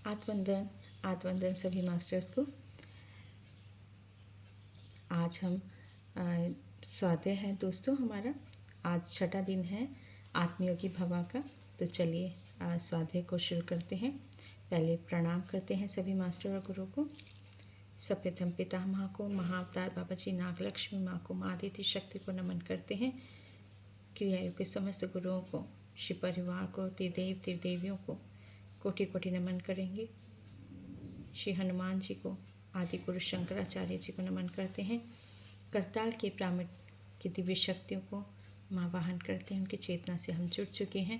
आत्मवंदन आत्मवंदन सभी मास्टर्स को। आज हम स्वाध्याय है दोस्तों हमारा। आज छठा दिन है आत्मयोगी भवा का। तो चलिए स्वाध्याय को शुरू करते हैं। पहले प्रणाम करते हैं सभी मास्टर और गुरु को। सप्रथम पितामह को, महाअवतार बाबा जी नागलक्ष्मी माँ को, माँ आदित्य शक्ति को नमन करते हैं। क्रियायोग के समस्त गुरुओं को, शिव परिवार को, त्रिदेव त्रिदेवियों को कोटि कोटि नमन करेंगे। श्री हनुमान जी को, आदि गुरु शंकराचार्य जी को नमन करते हैं। करताल के ब्राह्मण की दिव्य शक्तियों को माँ वाहन करते हैं। उनकी चेतना से हम जुड़ चुके हैं।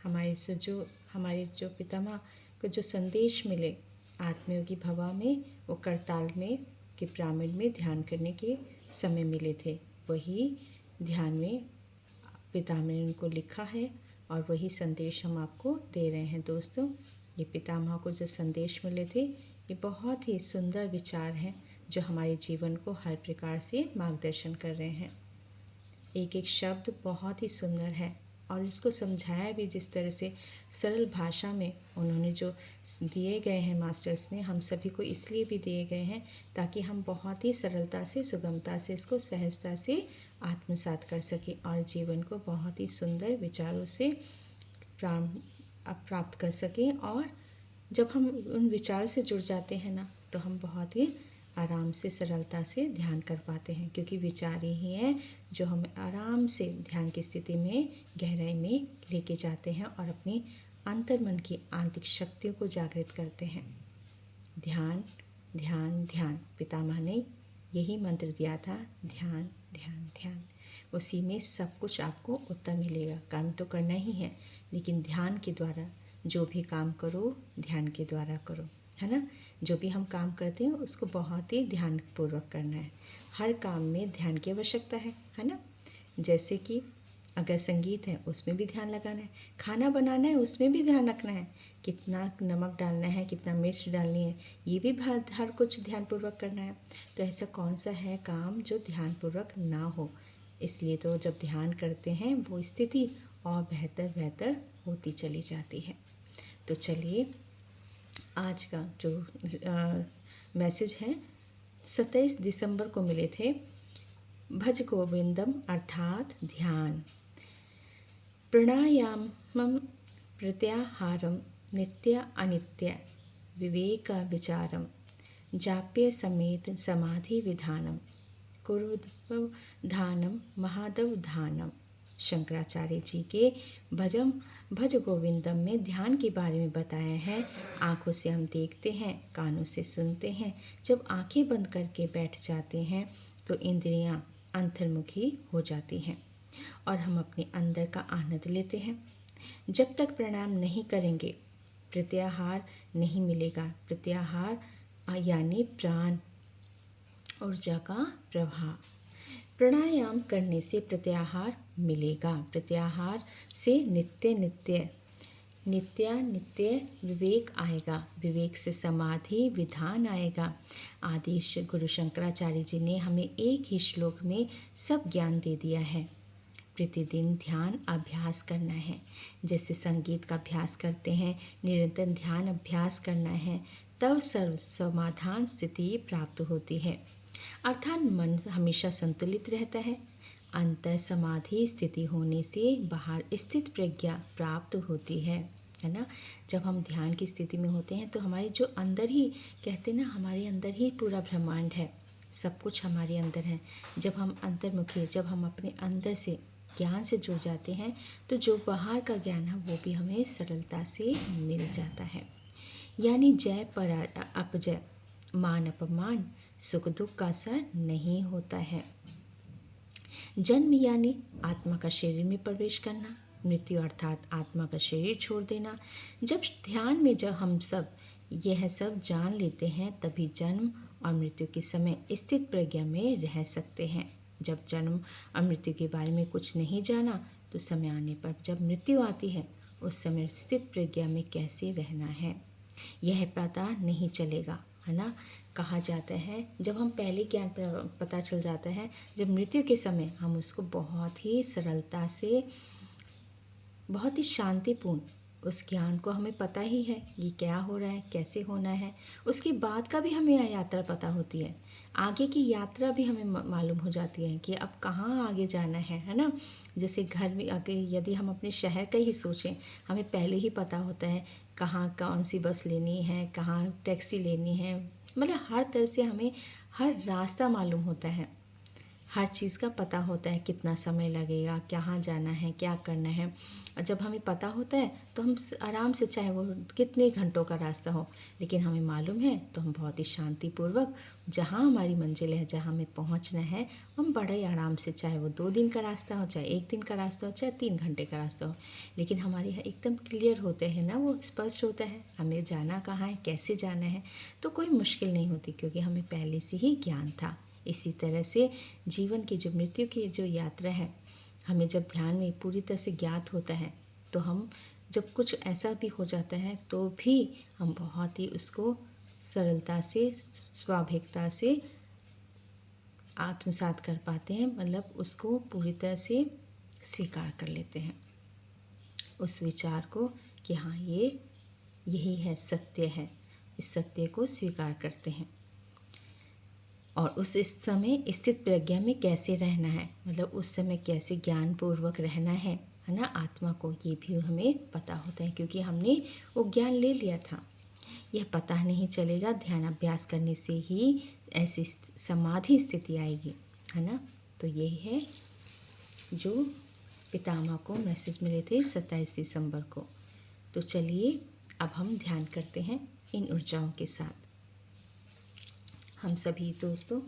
हमारे जो पितामह को जो संदेश मिले आत्मयोगी भवा में, वो करताल में के ब्राह्मण में ध्यान करने के समय मिले थे। वही ध्यान में पितामह ने उनको लिखा है और वही संदेश हम आपको दे रहे हैं दोस्तों। ये पितामह को जो संदेश मिले थे, ये बहुत ही सुंदर विचार हैं जो हमारे जीवन को हर प्रकार से मार्गदर्शन कर रहे हैं। एक एक शब्द बहुत ही सुंदर है और इसको समझाया भी जिस तरह से सरल भाषा में उन्होंने जो दिए गए हैं मास्टर्स ने, हम सभी को इसलिए भी दिए गए हैं ताकि हम बहुत ही सरलता से, सुगमता से, इसको सहजता से आत्मसात कर सकें और जीवन को बहुत ही सुंदर विचारों से प्राप्त कर सकें। और जब हम उन विचारों से जुड़ जाते हैं ना, तो हम बहुत ही आराम से, सरलता से ध्यान कर पाते हैं, क्योंकि विचार ही हैं जो हमें आराम से ध्यान की स्थिति में गहराई में लेके जाते हैं और अपनी अंतर्मन की आंतरिक शक्तियों को जागृत करते हैं। ध्यान ध्यान ध्यान, पितामह ने यही मंत्र दिया था, ध्यान ध्यान ध्यान। उसी में सब कुछ आपको उत्तर मिलेगा। कर्म तो करना ही है, लेकिन ध्यान के द्वारा जो भी काम करो, ध्यान के द्वारा करो, है ना। जो भी हम काम करते हैं उसको बहुत ही ध्यानपूर्वक करना है। हर काम में ध्यान की आवश्यकता है ना। जैसे कि अगर संगीत है उसमें भी ध्यान लगाना है, खाना बनाना है उसमें भी ध्यान रखना है, कितना नमक डालना है, कितना मिर्च डालनी है, ये भी हर कुछ ध्यानपूर्वक करना है। तो ऐसा कौन सा है काम जो ध्यानपूर्वक ना हो। इसलिए तो जब ध्यान करते हैं वो स्थिति और बेहतर बेहतर होती चली जाती है। तो चलिए आज का जो मैसेज है 27 दिसंबर को मिले थे। भज गोविंदम अर्थात ध्यान। प्राणायामम प्रत्याहारम नित्य अनित्य विवेक विचारम जाप्य समेत समाधि विधानम कुरुद्व धानम महादव धानम। शंकराचार्य जी के भज गोविंदम में ध्यान के बारे में बताया है। आँखों से हम देखते हैं, कानों से सुनते हैं। जब आँखें बंद करके बैठ जाते हैं तो इंद्रियाँ अंतर्मुखी हो जाती हैं और हम अपने अंदर का आनंद लेते हैं। जब तक प्रणाम नहीं करेंगे प्रत्याहार नहीं मिलेगा। प्रत्याहार यानी प्राण ऊर्जा का प्रवाह। प्राणायाम करने से प्रत्याहार मिलेगा। प्रत्याहार से नित्य नित्य विवेक आएगा। विवेक से समाधि विधान आएगा। आदि गुरु शंकराचार्य जी ने हमें एक ही श्लोक में सब ज्ञान दे दिया है। प्रतिदिन ध्यान अभ्यास करना है। जैसे संगीत का अभ्यास करते हैं, निरंतर ध्यान अभ्यास करना है, तब सर्व समाधान स्थिति प्राप्त होती है। अर्थात मन हमेशा संतुलित रहता है। अंतर समाधि स्थिति होने से बाहर स्थित प्रज्ञा प्राप्त होती है ना। जब हम ध्यान की स्थिति में होते हैं तो हमारे जो अंदर ही, कहते ना, हमारे अंदर ही पूरा ब्रह्मांड है, सब कुछ हमारे अंदर है। जब हम अंतर्मुखी, जब हम अपने अंदर से ज्ञान से जुड़ जाते हैं तो जो बाहर का ज्ञान है वो भी हमें सरलता से मिल जाता है। यानी जय पर अपजय, मान अपमान, सुख दुख का असर नहीं होता है। जन्म यानी आत्मा का शरीर में प्रवेश करना, मृत्यु अर्थात आत्मा का शरीर छोड़ देना। जब ध्यान में जब हम सब यह सब जान लेते हैं तभी जन्म और मृत्यु के समय स्थित प्रज्ञा में रह सकते हैं। जब जन्म और मृत्यु के बारे में कुछ नहीं जाना तो समय आने पर जब मृत्यु आती है उस समय स्थित प्रज्ञा में कैसे रहना है यह पता नहीं चलेगा, है ना। कहा जाता है जब हम पहले ज्ञान पता चल जाता है, जब मृत्यु के समय हम उसको बहुत ही सरलता से, बहुत ही शांतिपूर्ण उस ज्ञान को हमें पता ही है ये क्या हो रहा है, कैसे होना है। उसके बाद का भी हमें यह यात्रा पता होती है, आगे की यात्रा भी हमें मालूम हो जाती है कि अब कहाँ आगे जाना है ना। जैसे घर में आगे यदि हम अपने शहर का ही सोचें, हमें पहले ही पता होता है कहाँ कौन सी बस लेनी है, कहाँ टैक्सी लेनी है, मतलब हर तरह से हमें हर रास्ता मालूम होता है, हर चीज़ का पता होता है, कितना समय लगेगा, कहाँ जाना है, क्या करना है। और जब हमें पता होता है तो हम आराम से, चाहे वो कितने घंटों का रास्ता हो, लेकिन हमें मालूम है तो हम बहुत ही शांतिपूर्वक जहाँ हमारी मंजिल है, जहाँ हमें पहुँचना है, हम बड़े ही आराम से, चाहे वो 2 दिन का रास्ता हो, चाहे 1 दिन का रास्ता हो, चाहे 3 घंटे का रास्ता हो, लेकिन हमारे यहाँ एकदम क्लियर होते हैं ना, वो स्पष्ट होता है हमें जाना कहाँ है, कैसे जाना है। तो कोई मुश्किल नहीं होती क्योंकि हमें पहले से ही ज्ञान था। इसी तरह से जीवन की जो मृत्यु की जो यात्रा है, हमें जब ध्यान में पूरी तरह से ज्ञात होता है तो हम जब कुछ ऐसा भी हो जाता है तो भी हम बहुत ही उसको सरलता से, स्वाभाविकता से आत्मसात कर पाते हैं, मतलब उसको पूरी तरह से स्वीकार कर लेते हैं उस विचार को कि हाँ ये यही है, सत्य है। इस सत्य को स्वीकार करते हैं और उस इस समय स्थित प्रज्ञा में कैसे रहना है, मतलब उस समय कैसे ज्ञानपूर्वक रहना है ना, आत्मा को, ये भी हमें पता होता है क्योंकि हमने वो ज्ञान ले लिया था। यह पता नहीं चलेगा, ध्यान अभ्यास करने से ही ऐसी समाधि स्थिति आएगी, है ना। तो ये है जो पितामह को मैसेज मिले थे 27 दिसंबर को। तो चलिए अब हम ध्यान करते हैं इन ऊर्जाओं के साथ। हम सभी दोस्तों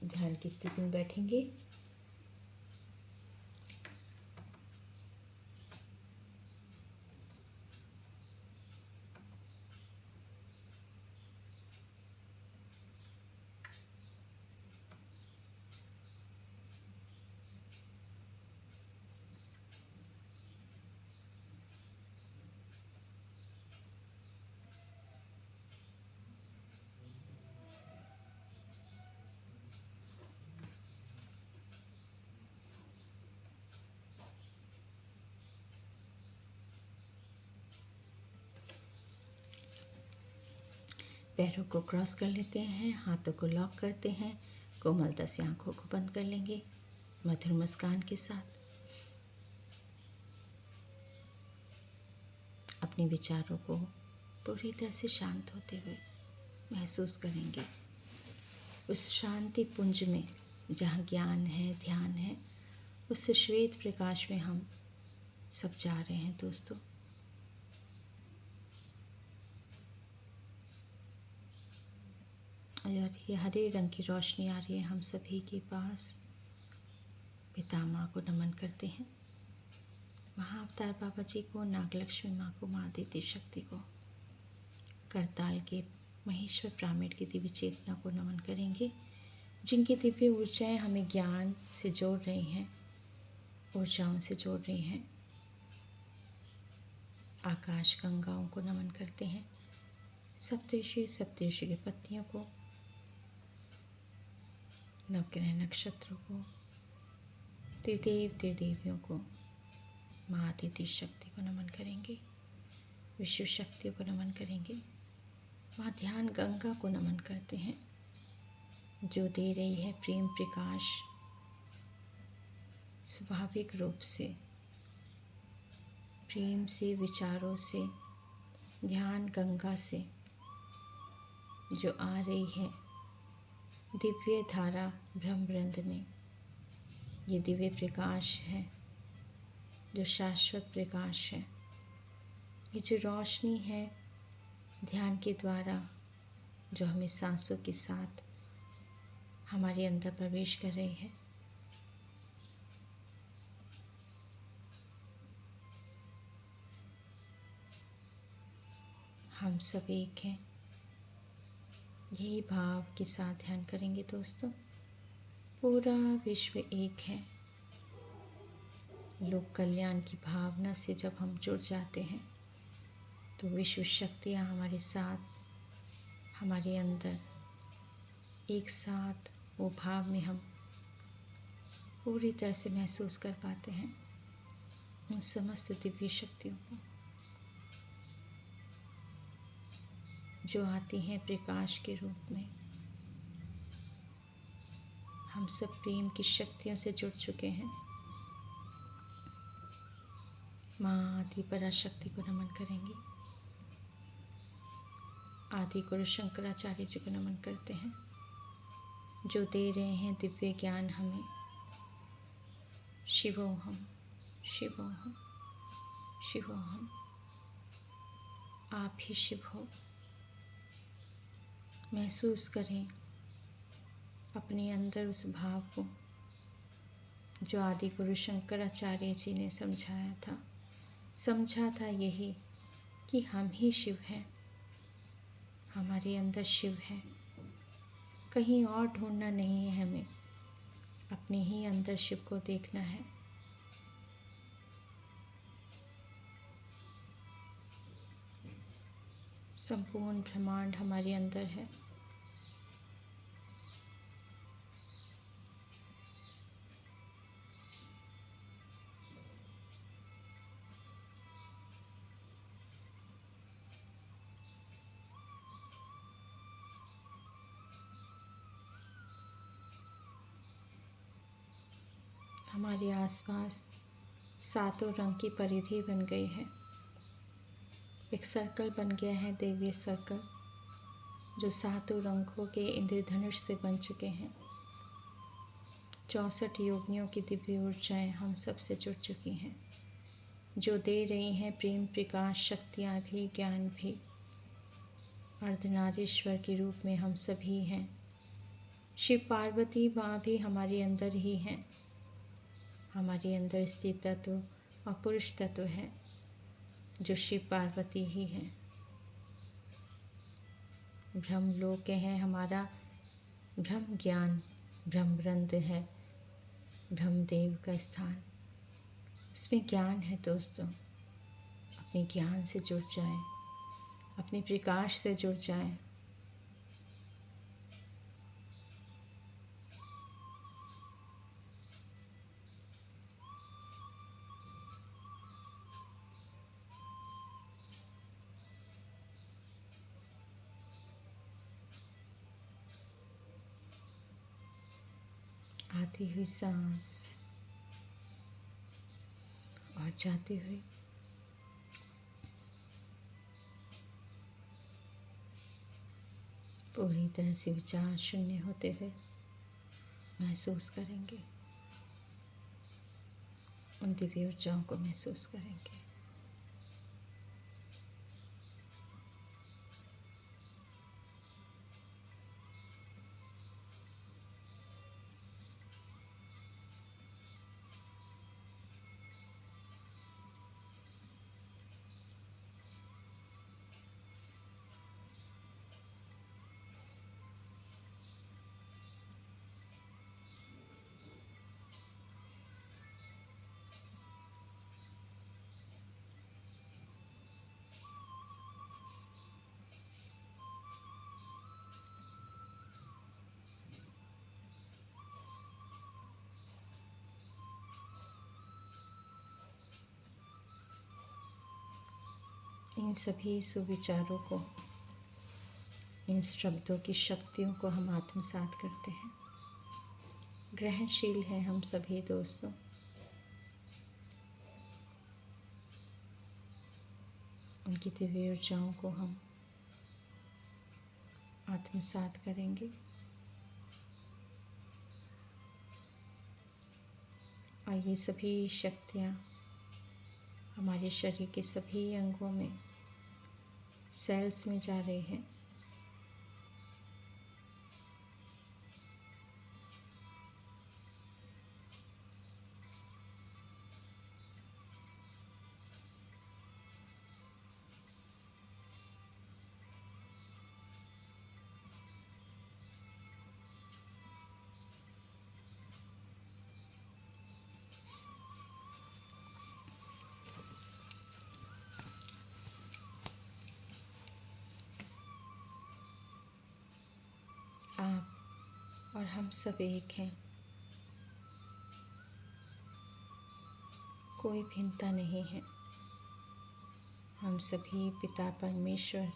ध्यान की स्थिति में बैठेंगे। पैरों को क्रॉस कर लेते हैं, हाथों को लॉक करते हैं, कोमलता से आंखों को बंद कर लेंगे मधुर मुस्कान के साथ। अपने विचारों को पूरी तरह से शांत होते हुए महसूस करेंगे उस शांति पुंज में जहाँ ज्ञान है, ध्यान है, उस श्वेत प्रकाश में हम सब जा रहे हैं दोस्तों। और ये हरे रंग की रोशनी आ रही है हम सभी के पास। पितामह को नमन करते हैं, महाअवतार बाबा जी को, नागलक्ष्मी माँ को, माँ आदित्य शक्ति को, करताल के महेश्वर ब्राह्मण की दिव्य चेतना को नमन करेंगे, जिनकी दिव्य ऊर्जाएं हमें ज्ञान से जोड़ रही हैं, ऊर्जाओं से जोड़ रही हैं। आकाश गंगाओं को नमन करते हैं, सप्तऋषि के पत्नियों को, नवग्रह नक्षत्रों को, त्रिदेव त्रिदेवियों को, माँ आदित्य शक्ति को नमन करेंगे, विश्व शक्तियों को नमन करेंगे। माँ ध्यान गंगा को नमन करते हैं जो दे रही है प्रेम प्रकाश स्वाभाविक रूप से, प्रेम से, विचारों से, ध्यान गंगा से जो आ रही है दिव्य धारा ब्रह्मवृंद में। ये दिव्य प्रकाश है जो शाश्वत प्रकाश है। ये जो रोशनी है ध्यान के द्वारा जो हमें सांसों के साथ हमारे अंदर प्रवेश कर रही है। हम सब एक हैं, यही भाव के साथ ध्यान करेंगे दोस्तों। पूरा विश्व एक है। लोक कल्याण की भावना से जब हम जुड़ जाते हैं तो विश्व शक्तियाँ हमारे साथ, हमारे अंदर एक साथ वो भाव में हम पूरी तरह से महसूस कर पाते हैं। उन समस्त दिव्य शक्तियों को जो आती हैं प्रकाश के रूप में। हम सब प्रेम की शक्तियों से जुड़ चुके हैं। माँ आदि पराशक्ति को नमन करेंगे। आदि गुरु शंकराचार्य जी को नमन करते हैं जो दे रहे हैं दिव्य ज्ञान हमें। शिवोहम शिवोहम शिवोहम। आप ही शिव हो। महसूस करें अपने अंदर उस भाव को जो आदि गुरु शंकराचार्य जी ने समझा था यही कि हम ही शिव हैं। हमारे अंदर शिव है, कहीं और ढूंढना नहीं है हमें, अपने ही अंदर शिव को देखना है। संपूर्ण ब्रह्मांड हमारे अंदर है। हमारे आसपास सातों रंग की परिधि बन गई है। एक सर्कल बन गया है, दैवीय सर्कल, जो सातों रंगों के इंद्रधनुष से बन चुके हैं। 64 योगियों की दिव्य ऊर्जाएं हम सब से जुड़ चुकी हैं, जो दे रही हैं प्रेम प्रकाश शक्तियाँ भी, ज्ञान भी। अर्धनारीश्वर के रूप में हम सभी हैं। शिव पार्वती माँ भी हमारे अंदर ही हैं। हमारे अंदर स्त्री तत्व और पुरुष तत्व है जो शिव पार्वती ही हैं। ब्रह्म लोक है हमारा, ब्रह्म ज्ञान ब्रह्मरंध्र है, ब्रह्मदेव का स्थान। उसमें ज्ञान है दोस्तों। अपने ज्ञान से जुड़ जाएं, अपने प्रकाश से जुड़ जाएं। आती हुई सांस और जाती हुई पूरी तरह से विचार शून्य होते हुए महसूस करेंगे, उन दिव्य ऊर्जाओं को महसूस करेंगे। इन सभी सुविचारों को, इन शब्दों की शक्तियों को हम आत्मसात करते हैं। ग्रहणशील हैं हम सभी दोस्तों। उनकी दिव्य ऊर्जाओं को हम आत्मसात करेंगे और ये सभी शक्तियाँ हमारे शरीर के सभी अंगों में, सेल्स में जा रही हैं। आप और हम सब एक हैं। कोई भिन्नता नहीं है। हम सभी पिता परमेश्वर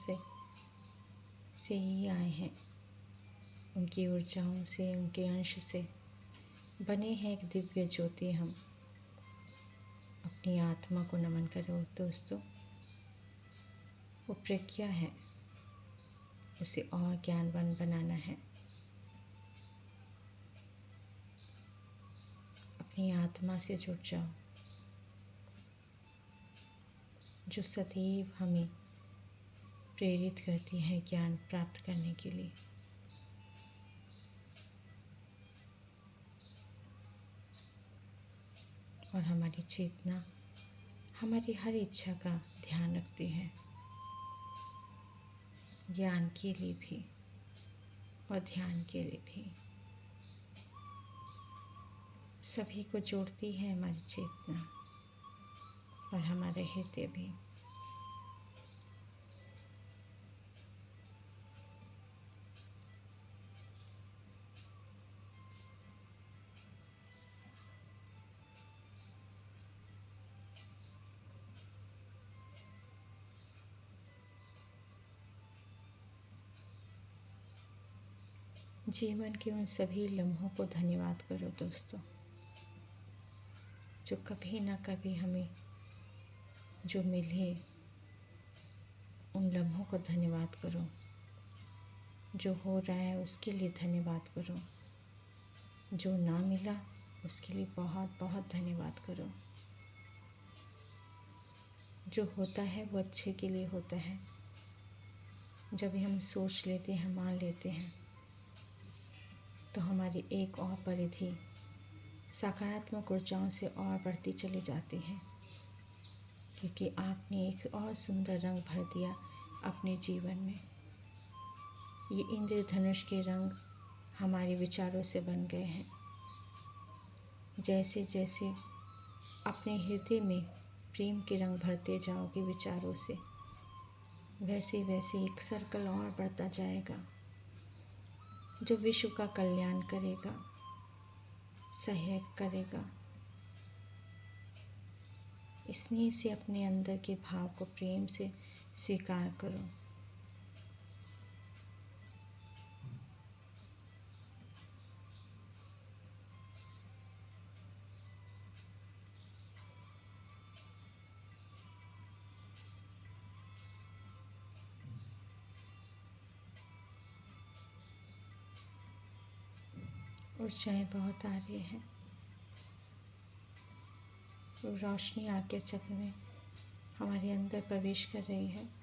से ही आए हैं। उनकी ऊर्जाओं से, उनके अंश से बने हैं एक दिव्य ज्योति। हम अपनी आत्मा को नमन करो दोस्तों। वो प्रज्ञा है, उसे और ज्ञानवान बनाना है। अपनी आत्मा से जुड़ जाओ, जो सदैव हमें प्रेरित करती है ज्ञान प्राप्त करने के लिए। और हमारी चेतना हमारी हर इच्छा का ध्यान रखती है, ज्ञान के लिए भी और ध्यान के लिए भी। सभी को जोड़ती है हमारी चेतना और हमारे हृदय भी। जीवन के उन सभी लम्हों को धन्यवाद करो दोस्तों, जो कभी ना कभी हमें जो मिले। उन लम्हों को धन्यवाद करो। जो हो रहा है उसके लिए धन्यवाद करो। जो ना मिला उसके लिए बहुत बहुत धन्यवाद करो। जो होता है वो अच्छे के लिए होता है। जब हम सोच लेते हैं, मान लेते हैं, तो हमारी एक और परिधि सकारात्मक ऊर्जाओं से और बढ़ती चली जाती है, क्योंकि आपने एक और सुंदर रंग भर दिया अपने जीवन में। ये इंद्रधनुष के रंग हमारे विचारों से बन गए हैं। जैसे जैसे अपने हृदय में प्रेम के रंग भरते जाओगे विचारों से, वैसे वैसे एक सर्कल और बढ़ता जाएगा, जो विश्व का कल्याण करेगा, सहयोग करेगा। स्नेह से अपने अंदर के भाव को प्रेम से स्वीकार करो। ऊर्जाएं बहुत आ रही हैं। रोशनी आज्ञा चक्र में हमारे अंदर प्रवेश कर रही है।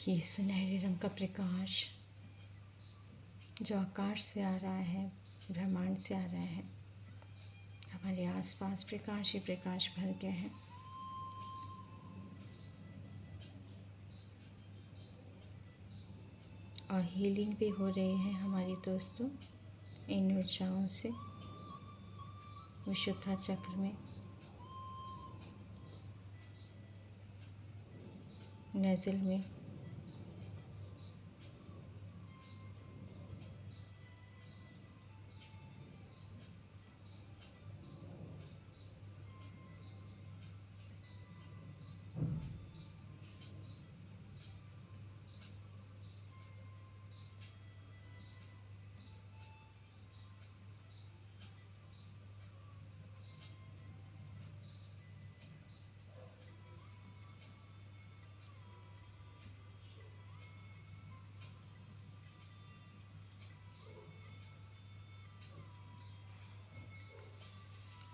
ये सुनहरे रंग का प्रकाश जो आकाश से आ रहा है, ब्रह्मांड से आ रहा है, हमारे आसपास प्रकाश ही प्रकाश भर गया है। और हीलिंग भी हो रही है हमारी दोस्तों इन ऊर्जाओं से। विशुद्धा चक्र में, नेज़ल में,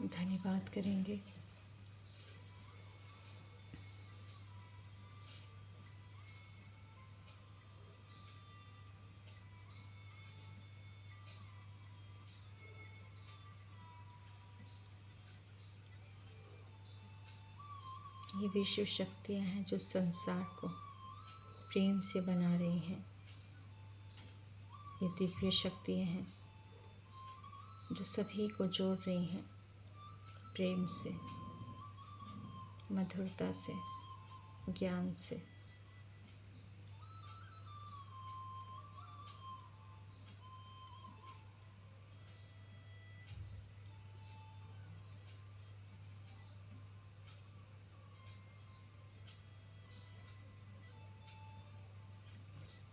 धन्यवाद करेंगे। ये विश्व शक्तियाँ हैं जो संसार को प्रेम से बना रही हैं। ये दिव्य शक्तियाँ हैं जो सभी को जोड़ रही हैं प्रेम से, मधुरता से, ज्ञान से।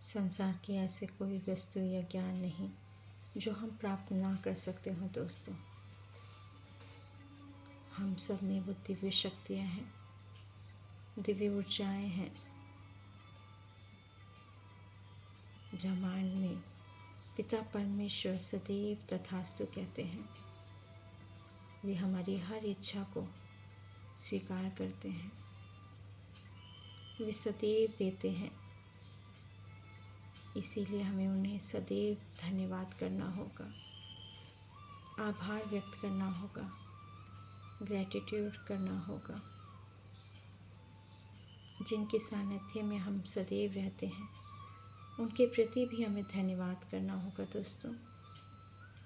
संसार की ऐसे कोई वस्तु या ज्ञान नहीं जो हम प्राप्त ना कर सकते हो दोस्तों। हम सब में वो दिव्य शक्तियाँ हैं, दिव्य ऊर्जाएं हैं। ब्रह्मांड में पिता परमेश्वर सदैव तथास्तु कहते हैं। वे हमारी हर इच्छा को स्वीकार करते हैं, वे सदैव देते हैं। इसीलिए हमें उन्हें सदैव धन्यवाद करना होगा, आभार व्यक्त करना होगा, ग्रैटिट्यूड करना होगा। जिनके सानिध्य में हम सदैव रहते हैं उनके प्रति भी हमें धन्यवाद करना होगा दोस्तों।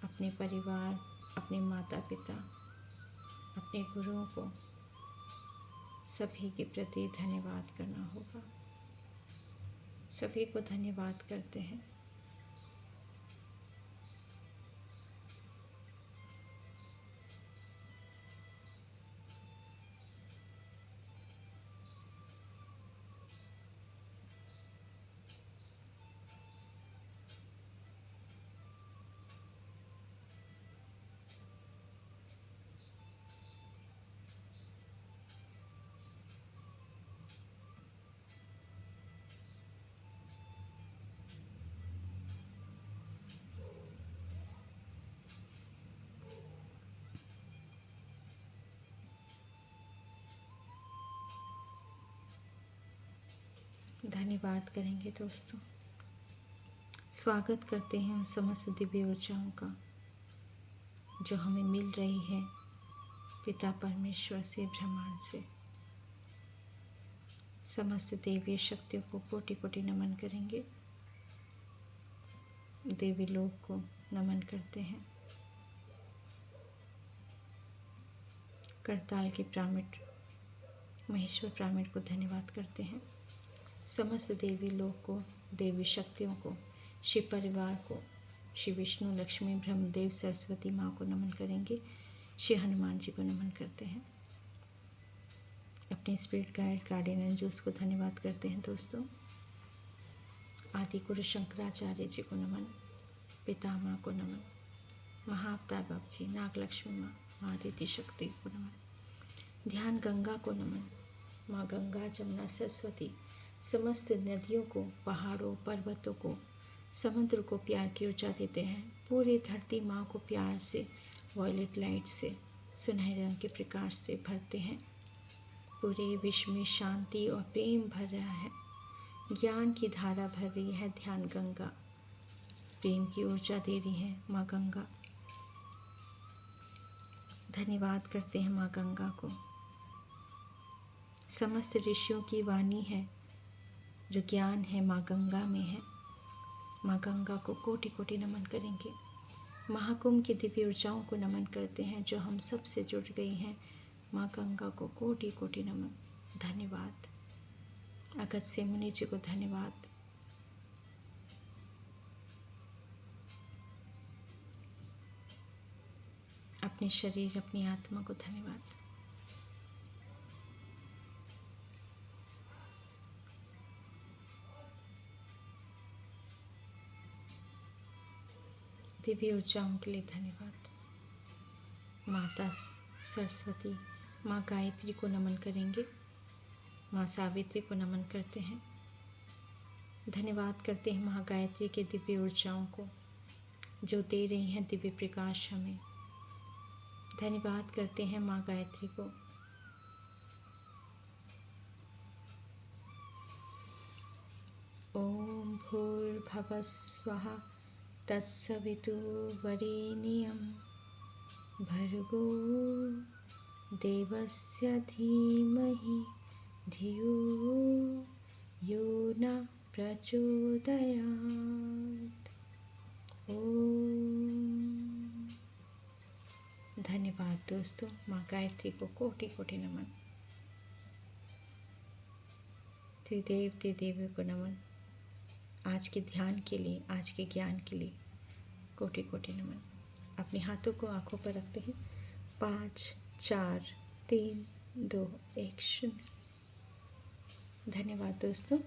अपने परिवार, अपने माता पिता, अपने गुरुओं को, सभी के प्रति धन्यवाद करना होगा। सभी को धन्यवाद करते हैं। धन्यवाद करेंगे दोस्तों। स्वागत करते हैं उन समस्त दिव्य ऊर्जाओं का जो हमें मिल रही है पिता परमेश्वर से, ब्रह्मांड से। समस्त देवी शक्तियों को कोटि कोटि नमन करेंगे। देवी लोक को नमन करते हैं। करताल के प्रामिट महेश्वर प्रामिट को धन्यवाद करते हैं। समस्त देवी लोक को, देवी शक्तियों को, शिव परिवार को, श्री विष्णु, लक्ष्मी, ब्रह्मदेव, सरस्वती माँ को नमन करेंगे। श्री हनुमान जी को नमन करते हैं। अपने स्पिरिट गाइड, गार्डियन एंजल्स को धन्यवाद करते हैं दोस्तों। आदि गुरु शंकराचार्य जी को नमन, पिता माँ को नमन, महाअवतार बाबा जी, नागलक्ष्मी माँ, माँ आदित्य शक्ति को नमन, ध्यान गंगा को नमन। माँ गंगा, जमुना, सरस्वती समस्त नदियों को, पहाड़ों, पर्वतों को, समुद्र को प्यार की ऊर्जा देते हैं। पूरी धरती माँ को प्यार से, वॉयलेट लाइट से, सुनहरे रंग के प्रकाश से भरते हैं। पूरे विश्व में शांति और प्रेम भर रहा है। ज्ञान की धारा भर रही है ध्यान गंगा। प्रेम की ऊर्जा दे रही है माँ गंगा। धन्यवाद करते हैं माँ गंगा को। समस्त ऋषियों की वाणी है, जो ज्ञान है माँ गंगा में है। माँ गंगा को कोटि कोटि नमन करेंगे। महाकुंभ की दिव्य ऊर्जाओं को नमन करते हैं जो हम सब से जुड़ गई हैं। माँ गंगा को कोटि कोटि नमन, धन्यवाद। अगस्त्य मुनि जी को धन्यवाद। अपने शरीर, अपनी आत्मा को धन्यवाद। दिव्य ऊर्जाओं के लिए धन्यवाद। माता सरस्वती, माँ गायत्री को नमन करेंगे। माँ सावित्री को नमन करते हैं। धन्यवाद करते हैं माँ गायत्री के दिव्य ऊर्जाओं को जो दे रही हैं दिव्य प्रकाश हमें। धन्यवाद करते हैं माँ गायत्री को। ओम भूर्भुवः स्वः तत्सवितुर्वरेण्यं भर्गो देवस्य धीमहि धियो यो न प्रचोदयात्। ओम। धन्यवाद दोस्तों, माँ गायत्री को कोटि कोटि नमन। त्रिदेव त्रिदेवी को नमन। आज के ध्यान के लिए, आज के ज्ञान के लिए कोटि कोटि नमन। अपने हाथों को आंखों पर रखते हैं। 5 4 3 2 1 0। धन्यवाद दोस्तों।